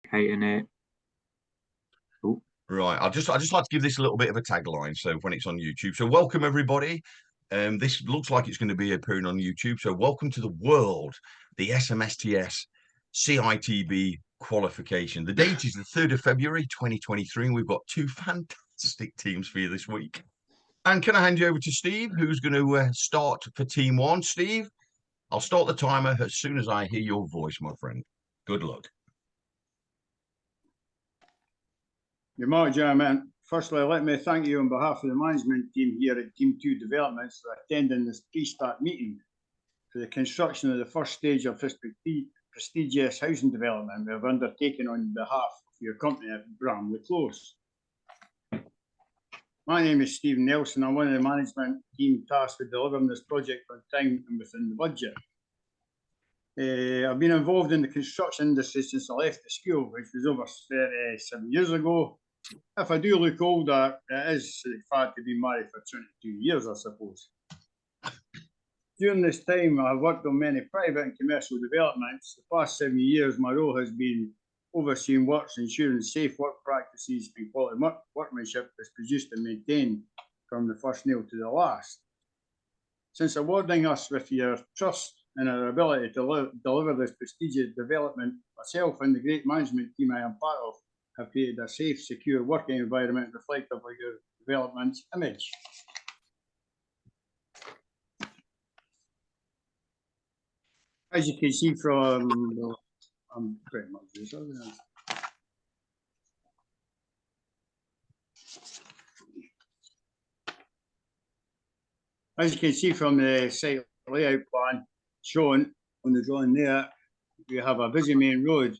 Hating it. Ooh. Right, I'd just like to give this a little bit of a tagline. So when it's on YouTube, so welcome everybody. This looks like it's going to be appearing on YouTube. So welcome to the world, the SMSTS CITB qualification. The date is the 3rd of February 2023, and we've got two fantastic teams for you this week. And can I hand you over to Steve, who's going to start for Team 1? Steve, I'll start the timer as soon as I hear your voice, my friend. Good luck. Good morning, gentlemen. Firstly, let me thank you on behalf of the management team here at Team 2 Developments for attending this pre-start meeting for the construction of the first stage of this prestigious housing development we have undertaken on behalf of your company at Bramley Close. My name is Stephen Nelson. I'm one of the management team tasked with delivering this project on time and within the budget. I've been involved in the construction industry since I left the school, which was over 37 years ago. If I do look older, it is the fact to be married for 22 years, I suppose. During this time, I've worked on many private and commercial developments. The past 7 years, my role has been overseeing works, ensuring safe work practices and quality workmanship is produced and maintained from the first nail to the last. Since awarding us with your trust and our ability to deliver this prestigious development, myself and the great management team I am part of have created a safe, secure working environment reflective of your development's image. As you can see from, I'm pretty much this. As you can see from the site layout plan shown on the drawing there, we have a busy main road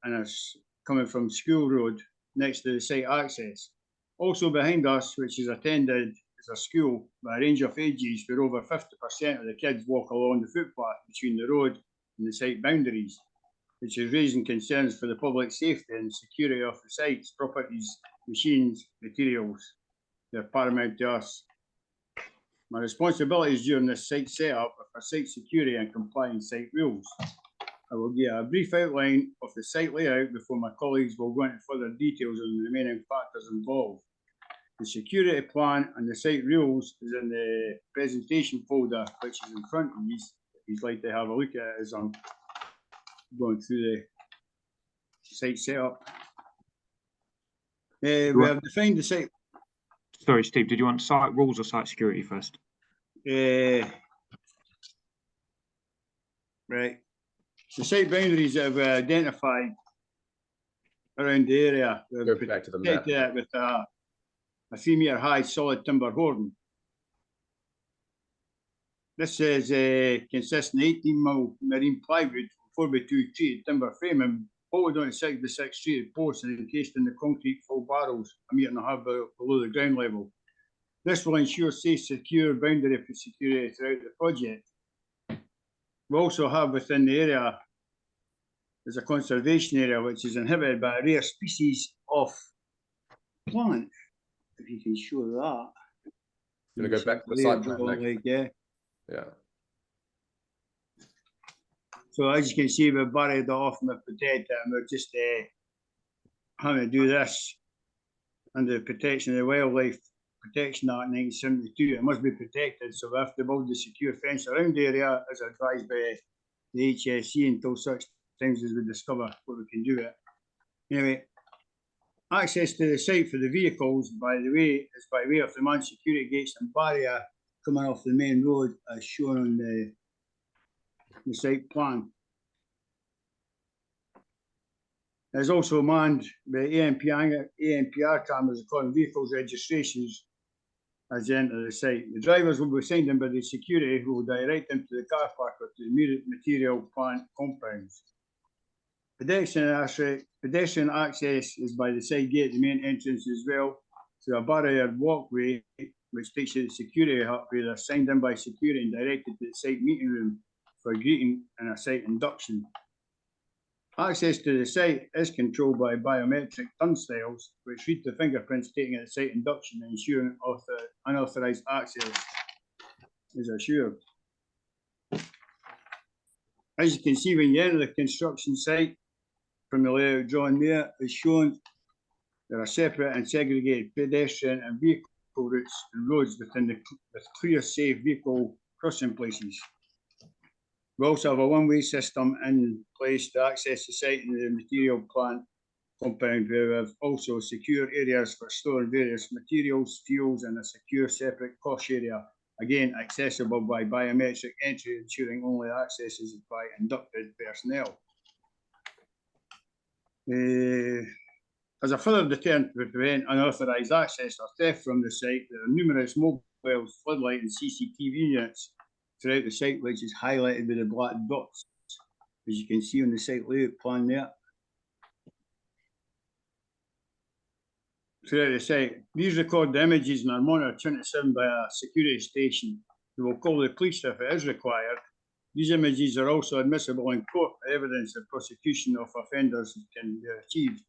and it's coming from School Road next to the site access. Also behind us, which is attended as a school by a range of ages where over 50% of the kids walk along the footpath between the road and the site boundaries, which is raising concerns for the public safety and security of the sites, properties, machines, materials. They're paramount to us. My responsibilities during this site setup are for site security and complying site rules. I will give a brief outline of the site layout before my colleagues will go into further details on the remaining factors involved. The security plan and the site rules is in the presentation folder, which is in front of you. If you'd like to have a look at it as I'm going through the site setup. We have defined the site. Sorry, Steve, did you want site rules or site security first? Right. The site boundaries that we've identified around the area, go back to the map with a 3-metre high solid timber hoarding. This is consisting of 18mm marine plywood, 4x2 treated timber frame and bolted on 6x6 treated posts and encased in the concrete full barrels 1.5 meters below the ground level. This will ensure safe, secure boundary for security throughout the project. We also have within the area is a conservation area which is inhabited by a rare species of plant. If you can show that. You're going to go back to the site plan. Yeah. Yeah. So as you can see, we've buried it off and we've protected it, and we're just having to do this under the Protection of the Wildlife Protection Act 1972. It must be protected, so we have to build a secure fence around the area as advised by the HSE until such times as we discover what we can do with it. Anyway, access to the site for the vehicles, by the way, is by way of the manned security gates and barrier coming off the main road as shown on the site plan. There's also manned by ANPR cameras recording vehicles registrations as they enter the site. The drivers will be signed in by the security who will direct them to the car park or to the material plant compounds. Pedestrian access is by the side gate, the main entrance as well, to a barriered walkway which takes you to the security hut where they're signed in by security and directed to the site meeting room for greeting and a site induction. Access to the site is controlled by biometric turnstiles, which read the fingerprints taken at the site induction and ensuring unauthorised access is assured. As you can see, when you enter the construction site, from the layout drawing there is shown. There are separate and segregated pedestrian and vehicle routes and roads with clear, safe vehicle crossing places. We also have a one-way system in place to access the site in the material plant compound, where we have also secure areas for storing various materials, fuels, and a secure separate posh area, again accessible by biometric entry, ensuring only access is by inducted personnel. As a further deterrent to prevent unauthorised access or theft from the site, there are numerous mobile floodlight and CCTV units throughout the site, which is highlighted with the black dots, as you can see on the site layout plan there. Throughout the site, these record the images and are monitored 24/7 by a security station who will call the police if it is required. These images are also admissible in court for evidence of prosecution of offenders can be achieved.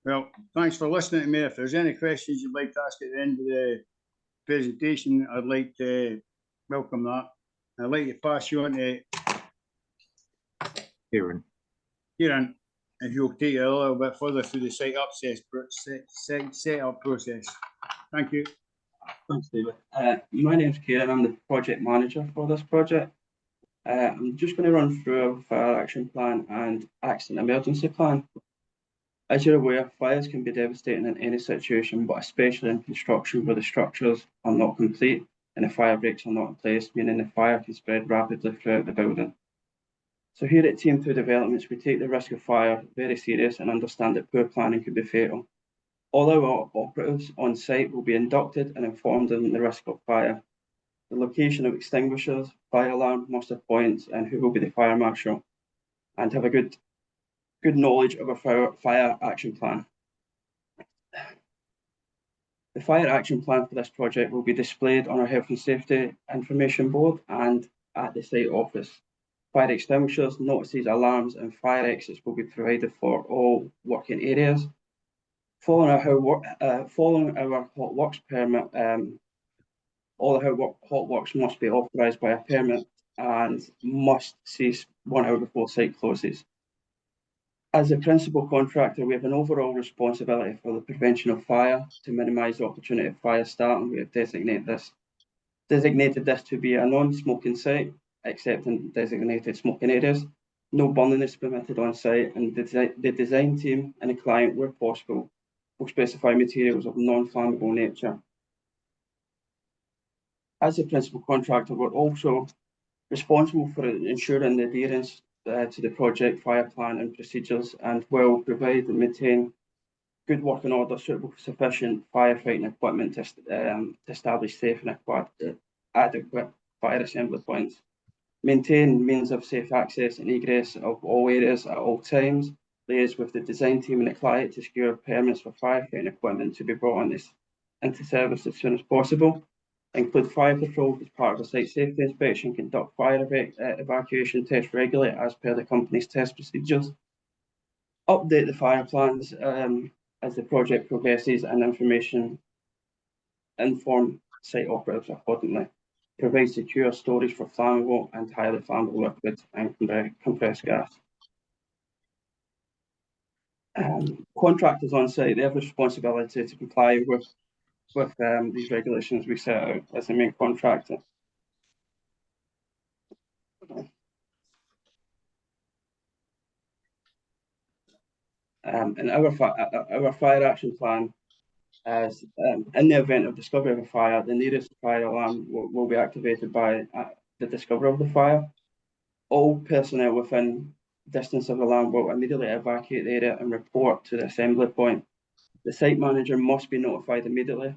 Well, thanks for listening to me. If there's any questions you'd like to ask at the end of the presentation, I'd like to welcome that. I'd like to pass you on to Kieran. Kieran, if you'll take it a little bit further through the site setup process. Thank you. Thanks, David. My name's Kieran. I'm the project manager for this project. I'm just going to run through a fire action plan and accident emergency plan. As you're aware, fires can be devastating in any situation, but especially in construction where the structures are not complete and the fire breaks are not in place, meaning the fire can spread rapidly throughout the building. So here at Team 2 Developments, we take the risk of fire very serious and understand that poor planning could be fatal. All our operatives on site will be inducted and informed on the risk of fire, the location of extinguishers, fire alarm, muster points, and who will be the fire marshal, and have a good knowledge of our fire action plan. The fire action plan for this project will be displayed on our health and safety information board and at the site office. Fire extinguishers, notices, alarms, and fire exits will be provided for all working areas. Following our hot works permit, all our hot works must be authorised by a permit and must cease 1 hour before site closes. As a principal contractor, we have an overall responsibility for the prevention of fire to minimise the opportunity of fire starting. We have designated this to be a non-smoking site, except in designated smoking areas. No burning is permitted on site, and the design team and the client, where possible, will specify materials of non-flammable nature. As a principal contractor, we're also responsible for ensuring the adherence to the project fire plan and procedures, and will provide and maintain good working order, suitable, sufficient firefighting equipment to establish safe and adequate fire assembly points. Maintain means of safe access and egress of all areas at all times. Liaise with the design team and the client to secure permits for firefighting equipment to be brought into service as soon as possible. Include fire patrols as part of a site safety inspection. Conduct fire evacuation tests regularly as per the company's test procedures. Update the fire plans as the project progresses, and information inform site operatives accordingly. Provide secure storage for flammable and highly flammable liquids and compressed gas. Contractors on site, they have a responsibility to comply with these regulations we set out as the main contractor. And our fire action plan, as in the event of discovery of a fire, the nearest fire alarm will be activated by the discovery of the fire. All personnel within distance of the alarm will immediately evacuate the area and report to the assembly point. The site manager must be notified immediately.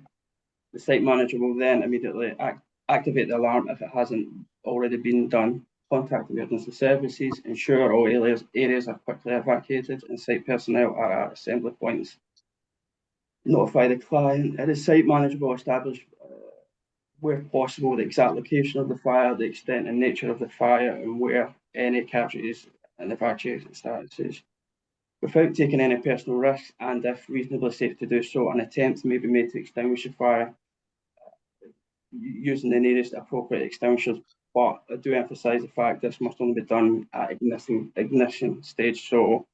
The site manager will then immediately activate the alarm if it hasn't already been done. Contact emergency services, ensure all areas are quickly evacuated, and site personnel are at assembly points. Notify the client, and the site manager will establish, where possible, the exact location of the fire, the extent and nature of the fire, and where any casualties and evacuation statuses. Without taking any personal risks, and if reasonably safe to do so, an attempt may be made to extinguish the fire using the nearest appropriate extinguishers but I do emphasise the fact this must only be done at ignition stage. So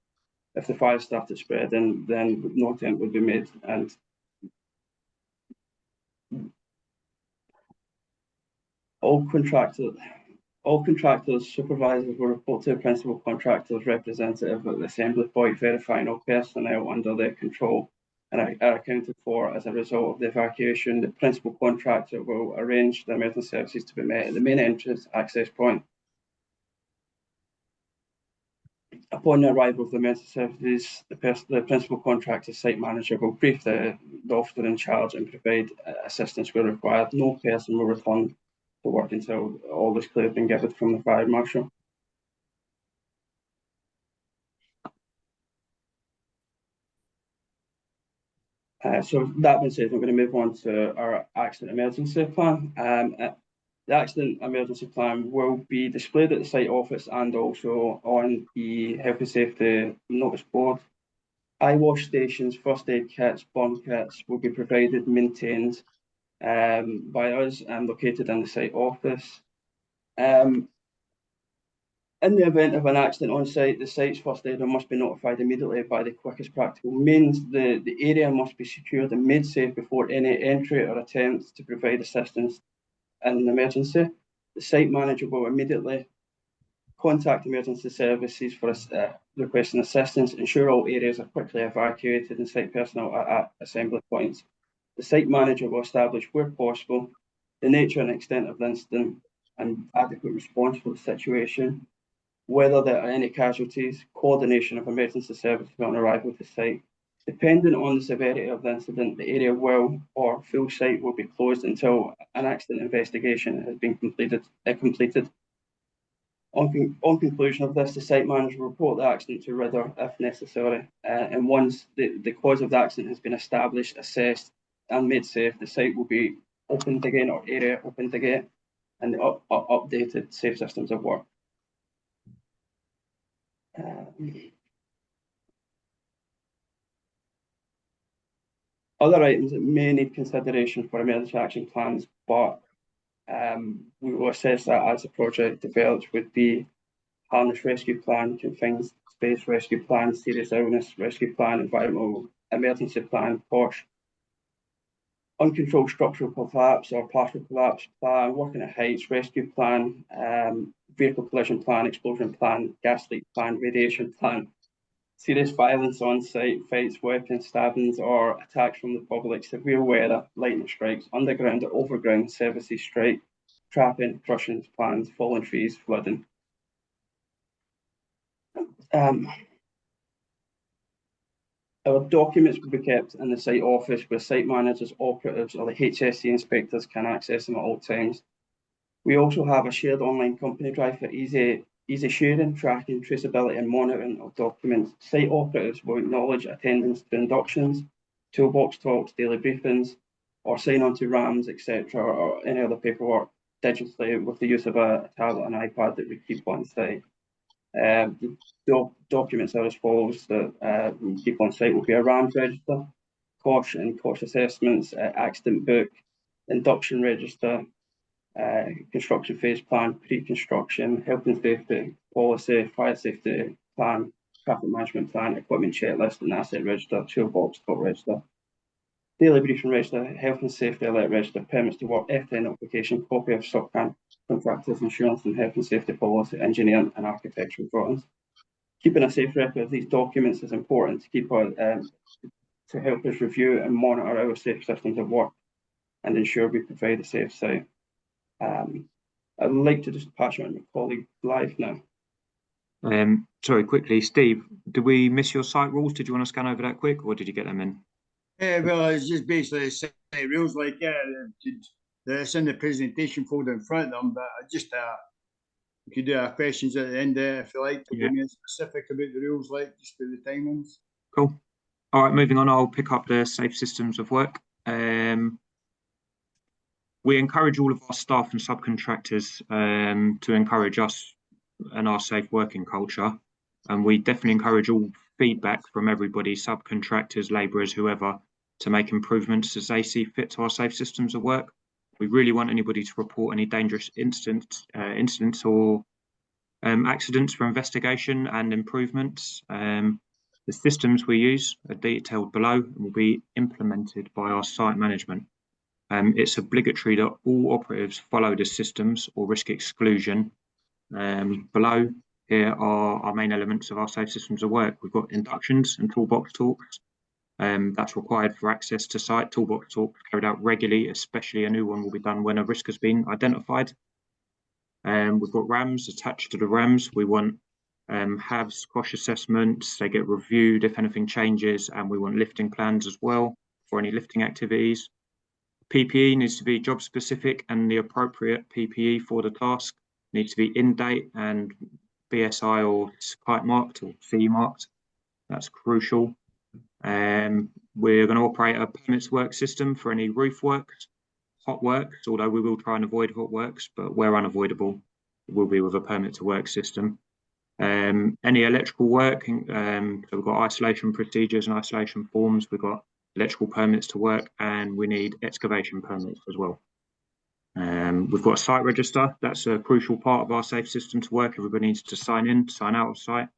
if the fire started spreading, then no attempt would be made. And all contractors, supervisors will report to the principal contractor's representative at the assembly point, verifying all personnel under their control and are accounted for as a result of the evacuation. The principal contractor will arrange the emergency services to be met at the main entrance access point. Upon the arrival of the emergency services, the principal contractor site manager will brief the officer in charge and provide assistance where required. No person will return to work until all is clear has been given from the fire marshal. So that being said, I'm going to move on to our accident emergency plan. The accident emergency plan will be displayed at the site office and also on the health and safety notice board. Eye wash stations, first aid kits, burn kits will be provided and maintained by us and located in the site office. In the event of an accident on site, the site's first aider must be notified immediately by the quickest practical means. The area must be secured and made safe before any entry or attempt to provide assistance in an emergency. The site manager will immediately contact emergency services for requesting assistance, ensure all areas are quickly evacuated and site personnel are at assembly points. The site manager will establish where possible the nature and extent of the incident and adequate response for the situation, whether there are any casualties, coordination of emergency services on arrival at the site. Depending on the severity of the incident, the area will or full site will be closed until an accident investigation has been completed. On conclusion of this, the site manager will report the accident to RIDDER if necessary. And once the cause of the accident has been established, assessed, and made safe, the site will be opened again, or area opened again, and updated safe systems of work. Other items that may need consideration for emergency action plans, but we will assess that as the project develops, would be harness rescue plan, confined space rescue plan, serious illness rescue plan, environmental emergency plan, POSH, uncontrolled structural collapse or partial collapse plan, working at heights rescue plan, vehicle collision plan, explosion plan, gas leak plan, radiation plan, serious violence on site, fights, weapons, stabbings, or attacks from the public, severe weather, lightning strikes, underground or overground services strike, trapping, crushing plans, fallen trees, flooding. Our documents will be kept in the site office where site managers, operatives, or the HSE inspectors can access them at all times. We also have a shared online company drive for easy sharing, tracking, traceability, and monitoring of documents. Site operatives will acknowledge attendance to inductions, toolbox talks, daily briefings, or sign on to RAMs, etc., or any other paperwork digitally with the use of a tablet and iPad that we keep on site. The documents are as follows that we keep on site will be a RAMs register, COSH and COSH assessments, accident book, induction register, construction phase plan, pre-construction, health and safety policy, fire safety plan, traffic management plan, equipment checklist, and asset register, toolbox talk register, daily briefing register, health and safety alert register, permits to work, F10 application, copy of subcontractors insurance and health and safety policy, engineering and architectural drawings. Keeping a safe record of these documents is important to keep to help us review and monitor our safe systems of work and ensure we provide a safe site. I'd like to just pass you on to my colleague live now. Sorry, quickly, Steve, did we miss your site rules? Did you want to scan over that quick, or did you get them in? Yeah, well, it's just basically the site rules, like, yeah, it's in the presentation folder in front of them, but I just you could do our questions at the end there if you like, to be more specific about the rules, like just for the timings. Cool. All right, moving on, I'll pick up the safe systems of work. We encourage all of our staff and subcontractors to encourage us and our safe working culture. And we definitely encourage all feedback from everybody, subcontractors, labourers, whoever, to make improvements as they see fit to our safe systems of work. We really want anybody to report any dangerous incidents or accidents for investigation and improvements. The systems we use are detailed below and will be implemented by our site management. It's obligatory that all operatives follow the systems or risk exclusion. Below here are our main elements of our safe systems of work. We've got inductions and toolbox talks. That's required for access to site. Toolbox talks carried out regularly, especially a new one will be done when a risk has been identified. We've got RAMs attached to the RAMs. We want HAVs, cost assessments, they get reviewed if anything changes, and we want lifting plans as well for any lifting activities. PPE needs to be job specific, and the appropriate PPE for the task needs to be in date and BSI or kite marked or CE marked. That's crucial. We're going to operate a permits work system for any roof works, hot works, although we will try and avoid hot works, but where unavoidable, it will be with a permit to work system. Any electrical work, so we've got isolation procedures and isolation forms, we've got electrical permits to work, and we need excavation permits as well. We've got a site register. That's a crucial part of our safe system to work. Everybody needs to sign in, sign out of site.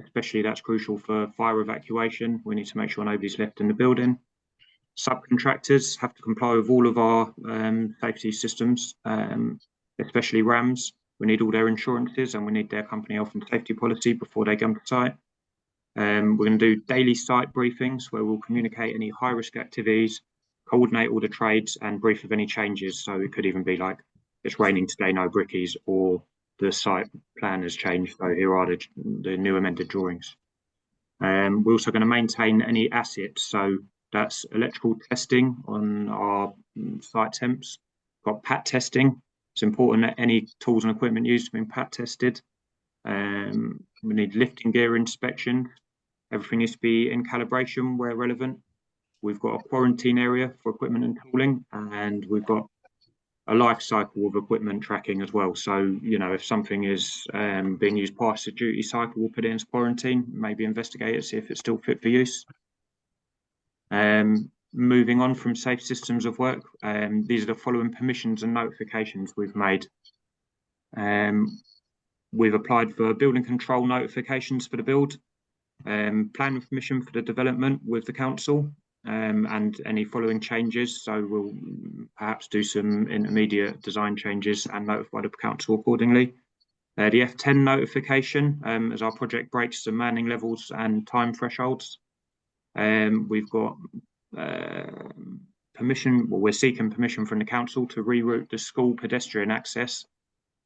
Especially that's crucial for fire evacuation. We need to make sure nobody's left in the building. Subcontractors have to comply with all of our safety systems, especially RAMs. We need all their insurances and we need their company health and safety policy before they come to site. We're going to do daily site briefings where we'll communicate any high risk activities, coordinate all the trades and brief of any changes. So it could even be like, it's raining today, no brickies, or the site plan has changed, so here are the new amended drawings. We're also going to maintain any assets, so that's electrical testing on our site temps. Got PAT testing. It's important that any tools and equipment used have been PAT tested. We need lifting gear inspection. Everything needs to be in calibration where relevant. We've got a quarantine area for equipment and tooling, and we've got a life cycle of equipment tracking as well. So, you know, if something is being used past the duty cycle, we'll put it into quarantine, maybe investigate it, see if it's still fit for use. Moving on from safe systems of work, these are the following permissions and notifications we've made. We've applied for building control notifications for the build, plan permission for the development with the council, and any following changes. So we'll perhaps do some intermediate design changes and notify the council accordingly. The F10 notification as our project breaks the manning levels and time thresholds. We've got permission, well, we're seeking permission from the council to reroute the school pedestrian access,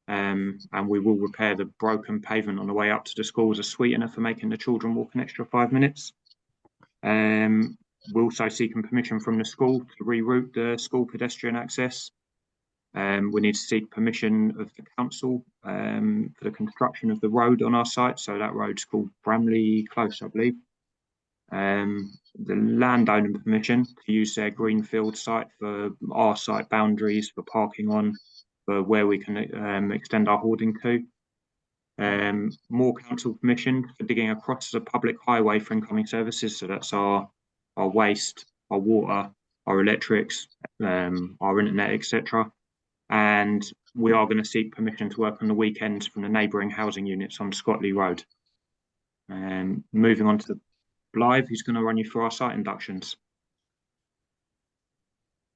and we will repair the broken pavement on the way up to the school as a sweetener for making the children walk an extra 5 minutes. We're also seeking permission from the school to reroute the school pedestrian access. We need to seek permission of the council for the construction of the road on our site. So that road's called Bramley Close, I believe. The landowner permission to use their greenfield site for our site boundaries, for parking on, for where we can extend our hoarding to. More council permission for digging across the public highway for incoming services. So that's our waste, our water, our electrics, our internet, etc. And we are going to seek permission to work on the weekends from the neighbouring housing units on Scotley Road. Moving on to Blythe, who's going to run you through our site inductions.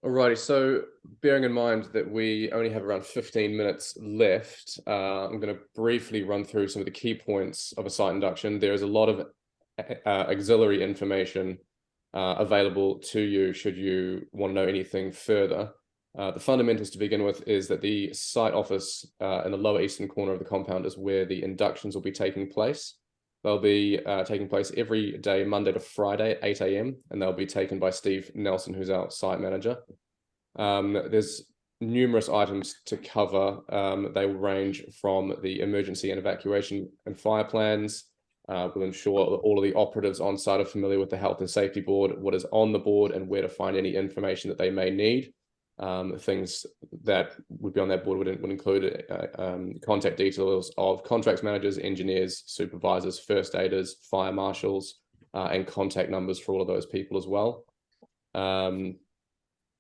Alrighty, so bearing in mind that we only have around 15 minutes left, I'm going to briefly run through some of the key points of a site induction. There is a lot of auxiliary information available to you should you want to know anything further. The fundamentals to begin with is that the site office in the lower eastern corner of the compound is where the inductions will be taking place. They'll be taking place every day, Monday to Friday at 8 AM, and they'll be taken by Steve Nelson, who's our site manager. There's numerous items to cover. They will range from the emergency and evacuation and fire plans. We'll ensure that all of the operatives on site are familiar with the Health and Safety Board, what is on the board, and where to find any information that they may need. Things that would be on that board would include contact details of contracts managers, engineers, supervisors, first aiders, fire marshals, and contact numbers for all of those people as well.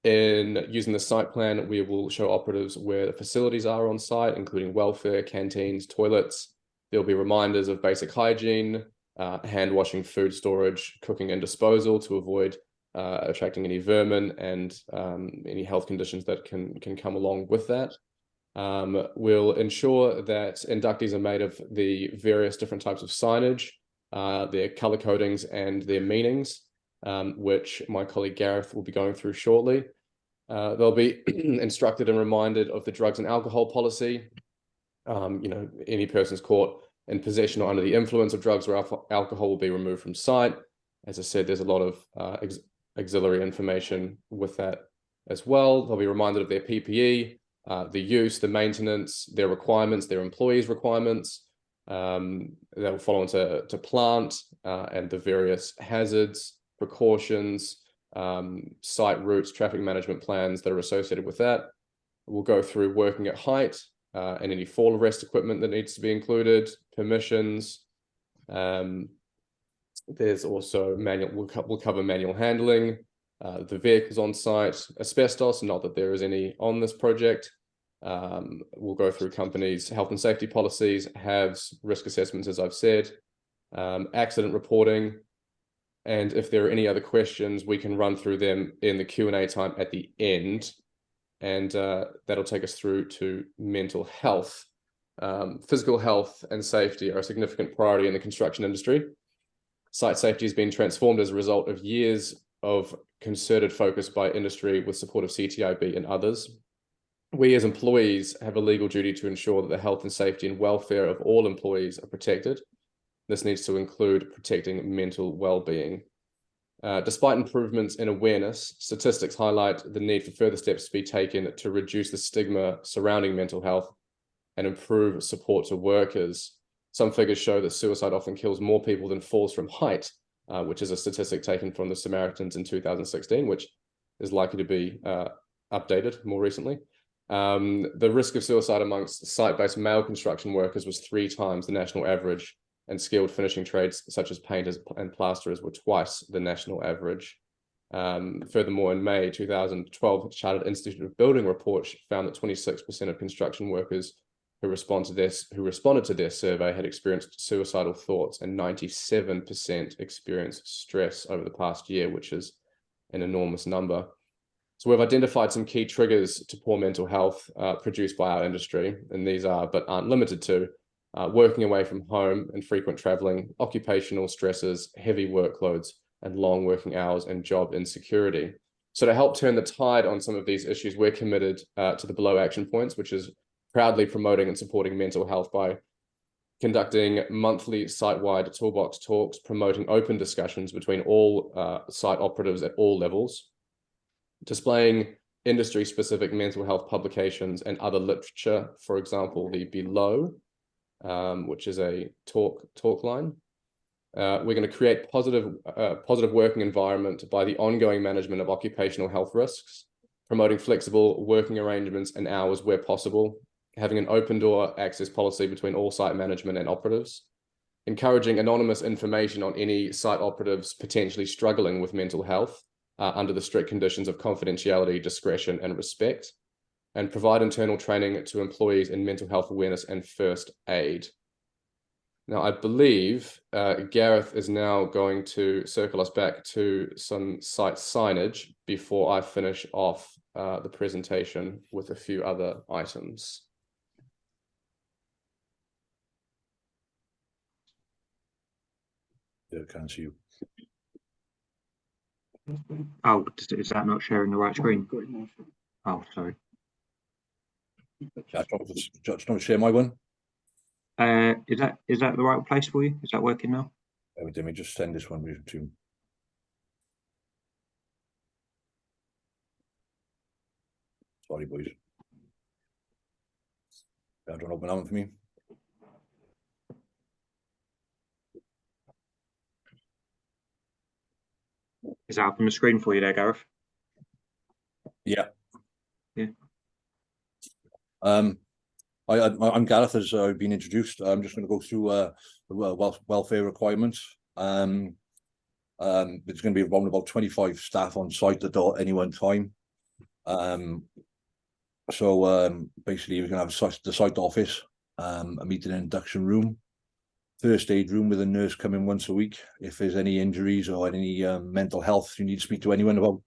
In using the site plan, we will show operatives where the facilities are on site, including welfare, canteens, toilets. There'll be reminders of basic hygiene, hand washing, food storage, cooking and disposal to avoid attracting any vermin and any health conditions that can come along with that. We'll ensure that inductees are made of the various different types of signage, their color codings and their meanings, which my colleague Gareth will be going through shortly. They'll be instructed and reminded of the drugs and alcohol policy. Any persons caught in possession or under the influence of drugs or alcohol will be removed from site. As I said, there's a lot of auxiliary information with that as well. They'll be reminded of their PPE, the use, the maintenance, their requirements, their employees' requirements. They'll follow into plant and the various hazards, precautions, site routes, traffic management plans that are associated with that. We'll go through working at height and any fall arrest equipment that needs to be included, permissions. There's also we'll cover manual handling, the vehicles on site, asbestos, not that there is any on this project. We'll go through companies' health and safety policies, HAVs, risk assessments, as I've said, accident reporting. And if there are any other questions, we can run through them in the Q&A time at the end. And that'll take us through to mental health. Physical health and safety are a significant priority in the construction industry. Site safety has been transformed as a result of years of concerted focus by industry with support of CTIB and others. We as employees have a legal duty to ensure that the health and safety and welfare of all employees are protected. This needs to include protecting mental well-being. Despite improvements in awareness, statistics highlight the need for further steps to be taken to reduce the stigma surrounding mental health and improve support to workers. Some figures show that suicide often kills more people than falls from height, which is a statistic taken from the Samaritans in 2016, which is likely to be updated more recently. The risk of suicide amongst site-based male construction workers was 3 times the national average, and skilled finishing trades such as painters and plasterers were twice the national average. Furthermore, in May 2012, Chartered Institute of Building report found that 26% of construction workers who responded to their survey had experienced suicidal thoughts, and 97% experienced stress over the past year, which is an enormous number. So we've identified some key triggers to poor mental health produced by our industry, and these are, but aren't limited to, working away from home and frequent traveling, occupational stresses, heavy workloads, and long working hours and job insecurity. So to help turn the tide on some of these issues, we're committed to the below action points, which is proudly promoting and supporting mental health by conducting monthly site-wide toolbox talks, promoting open discussions between all site operatives at all levels, displaying industry-specific mental health publications and other literature, for example, the Below, which is a talk line. We're going to create positive working environment by the ongoing management of occupational health risks, promoting flexible working arrangements and hours where possible, having an open door access policy between all site management and operatives, encouraging anonymous information on any site operatives potentially struggling with mental health under the strict conditions of confidentiality, discretion, and respect, and provide internal training to employees in mental health awareness and first aid. Now, I believe Gareth is now going to circle us back to some site signage before I finish off the presentation with a few other items. Yeah, I can't see you. Oh, is that not sharing the right screen? Oh, sorry. Just don't share my one. Is that the right place for you? Is that working now? Let me just send this one to. Sorry, boys. Don't open that one for me. Is that up on the screen for you there, Gareth? Yeah. Yeah. I'm Gareth, as I've been introduced. I'm just going to go through the welfare requirements. There's going to be around about 25 staff on site at any one time. Basically, we're going to have the site office, a meeting and induction room, first aid room with a nurse coming once a week if there's any injuries or any mental health you need to speak to anyone about.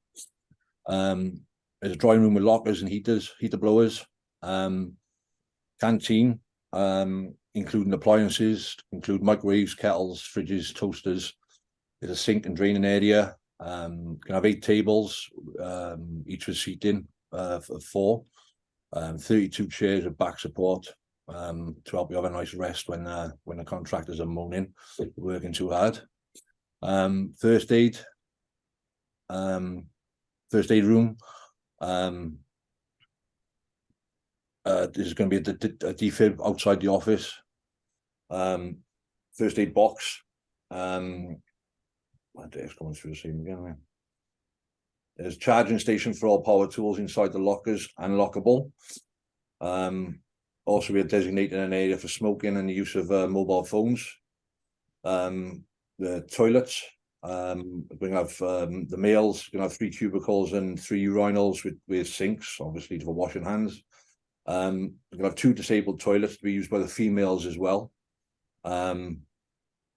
There's a drawing room with lockers and heater blowers. Canteen, including appliances, include microwaves, kettles, fridges, toasters. There's a sink and draining area. Can have 8 tables, each with seating of 4. 32 chairs of back support to help you have a nice rest when the contractors are moaning, working too hard. First aid room. There's going to be a defib outside the office. First aid box. My day's going through the same again. There's a charging station for all power tools inside the lockers and lockable. Also, we are designating an area for smoking and the use of mobile phones. The toilets. We're going to have the males. We're going to have 3 cubicles and 3 urinals with sinks, obviously for washing hands. We're going to have 2 disabled toilets to be used by the females as well. And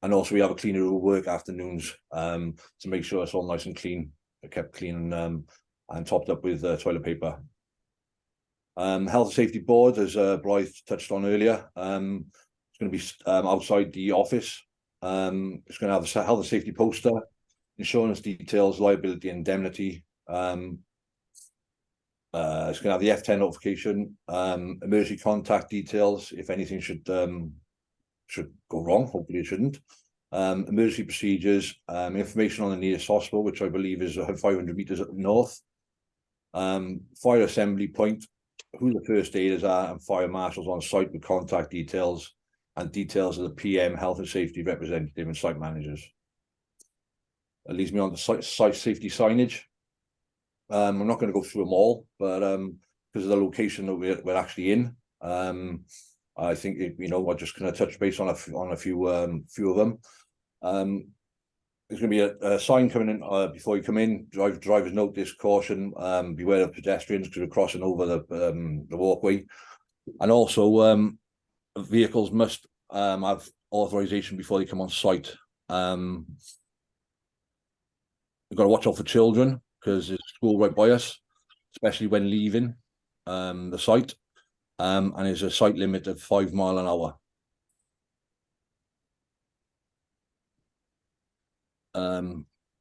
also we have a cleaner who will work afternoons to make sure it's all nice and clean, kept clean and topped up with toilet paper. Health and safety board, as Blythe touched on earlier, it's going to be outside the office. It's going to have a health and safety poster, insurance details, liability, indemnity. It's going to have the F10 notification, emergency contact details if anything should go wrong. Hopefully it shouldn't. Emergency procedures, information on the nearest hospital, which I believe is 500 meters up north. Fire assembly point, who the first aiders are, and fire marshals on site with contact details and details of the PM, health and safety representative, and site managers. That leads me on to site safety signage. I'm not going to go through them all, but because of the location that we're actually in, I think I'm just going to touch base on a few of them. There's going to be a sign coming in before you come in. Drivers notice, caution, beware of pedestrians because we're crossing over the walkway, and also vehicles must have authorization before they come on site. We've got to watch out for children because there's a school right by us, especially when leaving the site. And there's a site limit of 5 miles an hour.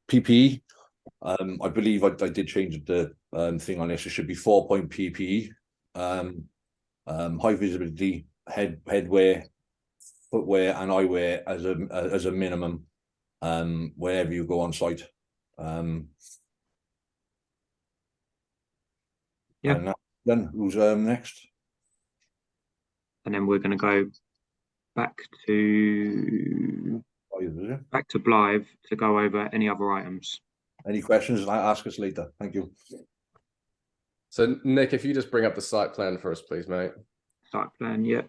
PPE, I believe I did change the thing on this. It should be 4-point PPE. High visibility headwear, footwear, and eyewear as a minimum wherever you go on site. Yeah. Then who's next? And then we're going to go back to Blythe to go over any other items. Any questions? Ask us later. Thank you. So Nick, if you just bring up the site plan for us, please, mate. Site plan, yeah.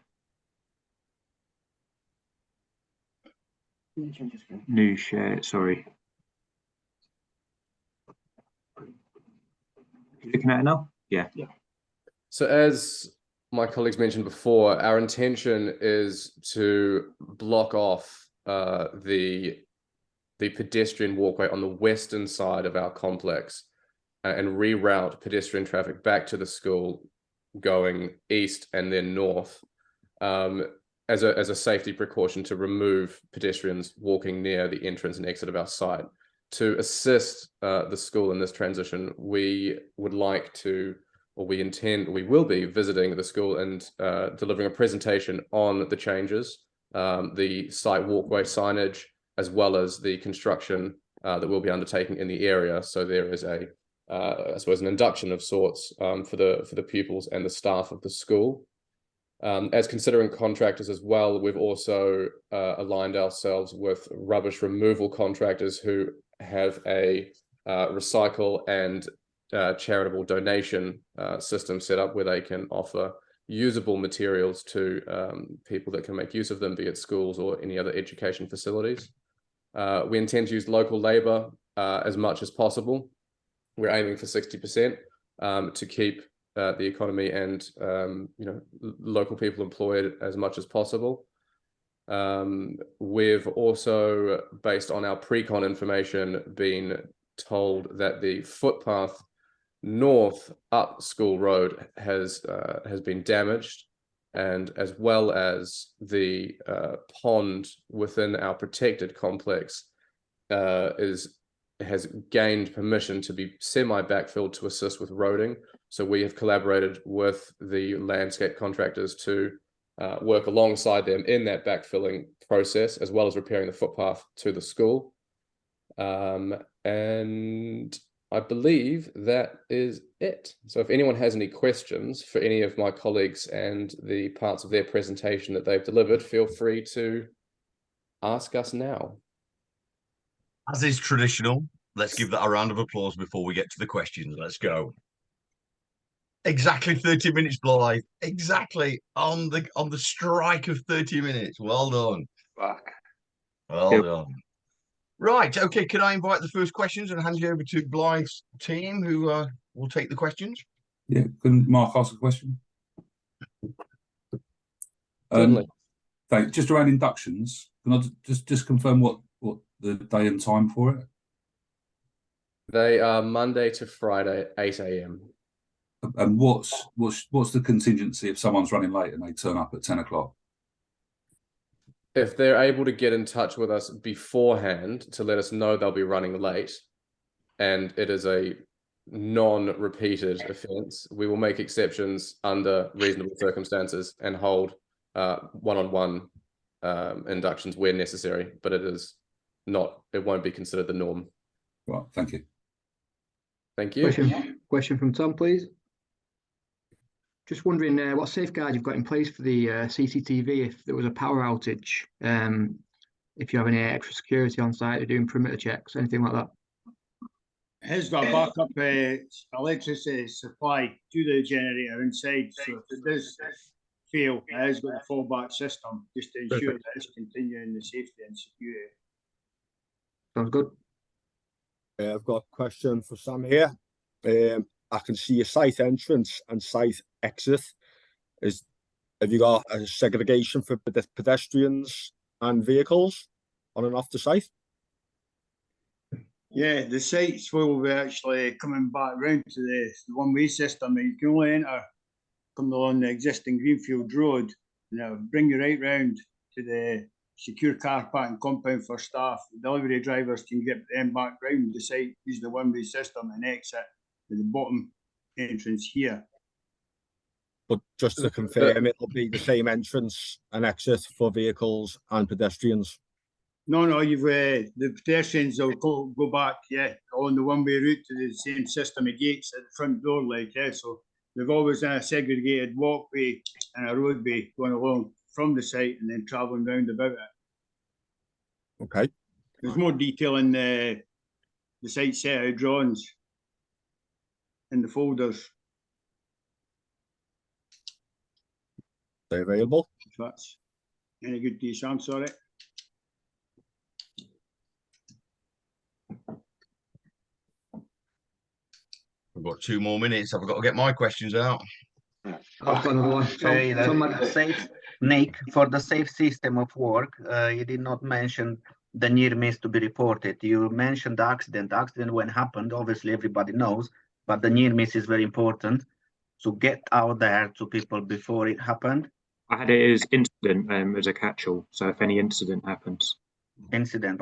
New share, sorry. You looking at it now? Yeah. Yeah. So as my colleagues mentioned before, our intention is to block off the pedestrian walkway on the western side of our complex and reroute pedestrian traffic back to the school going east and then north as a safety precaution to remove pedestrians walking near the entrance and exit of our site. To assist the school in this transition, we would like to, or we will be visiting the school and delivering a presentation on the changes, the site walkway signage, as well as the construction that we'll be undertaking in the area. So there is I suppose an induction of sorts for the pupils and the staff of the school. As considering contractors as well, we've also aligned ourselves with rubbish removal contractors who have a recycle and charitable donation system set up where they can offer usable materials to people that can make use of them, be it schools or any other education facilities. We intend to use local labor as much as possible. We're aiming for 60%. to keep the economy and local people employed as much as possible. We've also, based on our pre-con information, been told that the footpath north up School Road has been damaged, and as well as the pond within our protected complex has gained permission to be semi-backfilled to assist with roading. So we have collaborated with the landscape contractors to work alongside them in that backfilling process, as well as repairing the footpath to the school. And I believe that is it. So if anyone has any questions for any of my colleagues and the parts of their presentation that they've delivered, feel free to ask us now. As is traditional, let's give that a round of applause before we get to the questions. Let's go. Exactly 30 minutes, Blythe. Exactly on the strike of 30 minutes. Well done. Fuck. Well done. Right. Okay. Can I invite the first questions and hand you over to Blythe's team, who will take the questions? Yeah. Can Mark ask a question? Certainly. Thanks. Just around inductions, can I just confirm what the day and time for it? They are Monday to Friday, 8 a.m. And what's the contingency if someone's running late and they turn up at 10 o'clock? If they're able to get in touch with us beforehand to let us know they'll be running late, and it is a non-repeated offence, we will make exceptions under reasonable circumstances and hold one-on-one inductions where necessary, but it won't be considered the norm. Right, thank you. Thank you. Question from Tom, please. Just wondering what safeguard you've got in place for the CCTV if there was a power outage, if you have any extra security on site or doing perimeter checks, anything like that. Has got a backup electricity supply to the generator inside, so if it does fail, it has got a fallback system just to ensure that it's continuing the safety and security. Sounds good. I've got a question for Sam here. I can see a site entrance and site exit. Have you got a segregation for pedestrians and vehicles on and off the site? Yeah, the sites will be actually coming back round to the one-way system. You can only enter coming along the existing Greenfield Road, and it'll bring you right round to the secure car parking compound for staff. The delivery drivers can get them back round the site, use the one-way system and exit at the bottom entrance here. But just to confirm, it'll be the same entrance and exit for vehicles and pedestrians. No, you've the pedestrians will go back, on the one-way route to the same system of gates at the front door, so they've always a segregated walkway and a roadway going along from the site and then travelling round about it. Okay. There's more detail in the site set out drawings in the folders. They're available. If that's any good to you, Sam, sorry. I've got 2 more minutes. I've got to get my questions out. I've got another one. Nick, for the safe system of work, you did not mention the near miss to be reported. You mentioned the accident. The accident when happened, obviously everybody knows, but the near miss is very important. So get out there to people before it happened. I had it as incident as a catch-all. So if any incident happens. Incident.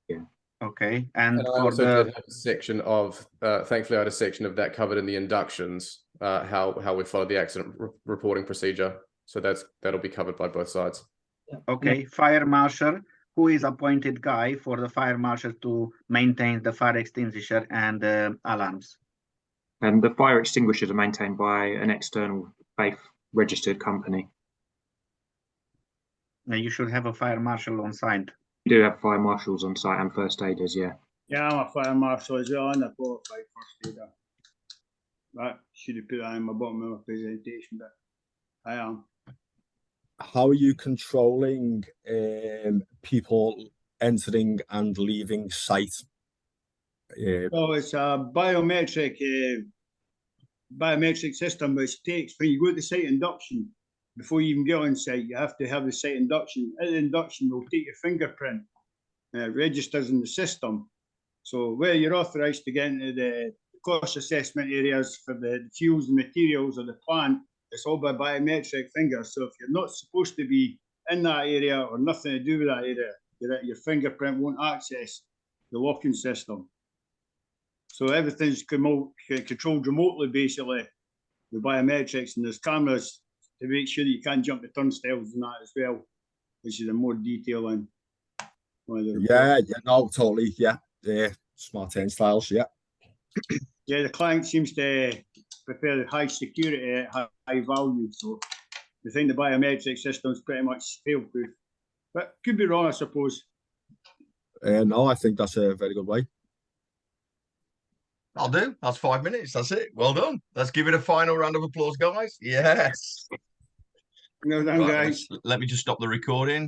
Yeah. Okay. And I for also the did have a section of, thankfully I had a section of that covered in the inductions, how we follow the accident reporting procedure. So that'll be covered by both sides. okay, fire marshal, who is appointed guy for the fire marshal to maintain the fire extinguisher and alarms? And the fire extinguishers are maintained by an external BAFE registered company. Now you should have a fire marshal on site. We do have fire marshals on site and first aiders, yeah. Yeah, I'm a fire marshal as well and a qualified first aider. That should have put that in my bottom of my presentation, but I am. How are you controlling people entering and leaving site? So it's a biometric biometric system, which takes, when you go to site induction, before you even get on site, you have to have the site induction. At the induction, they'll take your fingerprint and it registers in the system. So where you're authorised to get into the course assessment areas for the fuels and materials of the plant, it's all by biometric fingers. So if you're not supposed to be in that area or nothing to do with that area, your fingerprint won't access the locking system. So everything's controlled remotely, basically, the biometrics, and there's cameras to make sure that you can't jump the turnstiles and that as well, which is in more detail in one of the reports. Yeah, no, totally, yeah. Smart turnstiles, yeah. Yeah, the client seems to prefer high security at high value, so we think the biometric system is pretty much fail-proof. But could be wrong, I suppose. No, I think that's a very good way. I'll do. That's 5 minutes. That's it. Well done. Let's give it a final round of applause, guys. Yes. No, Right, guys. let me just stop the recording.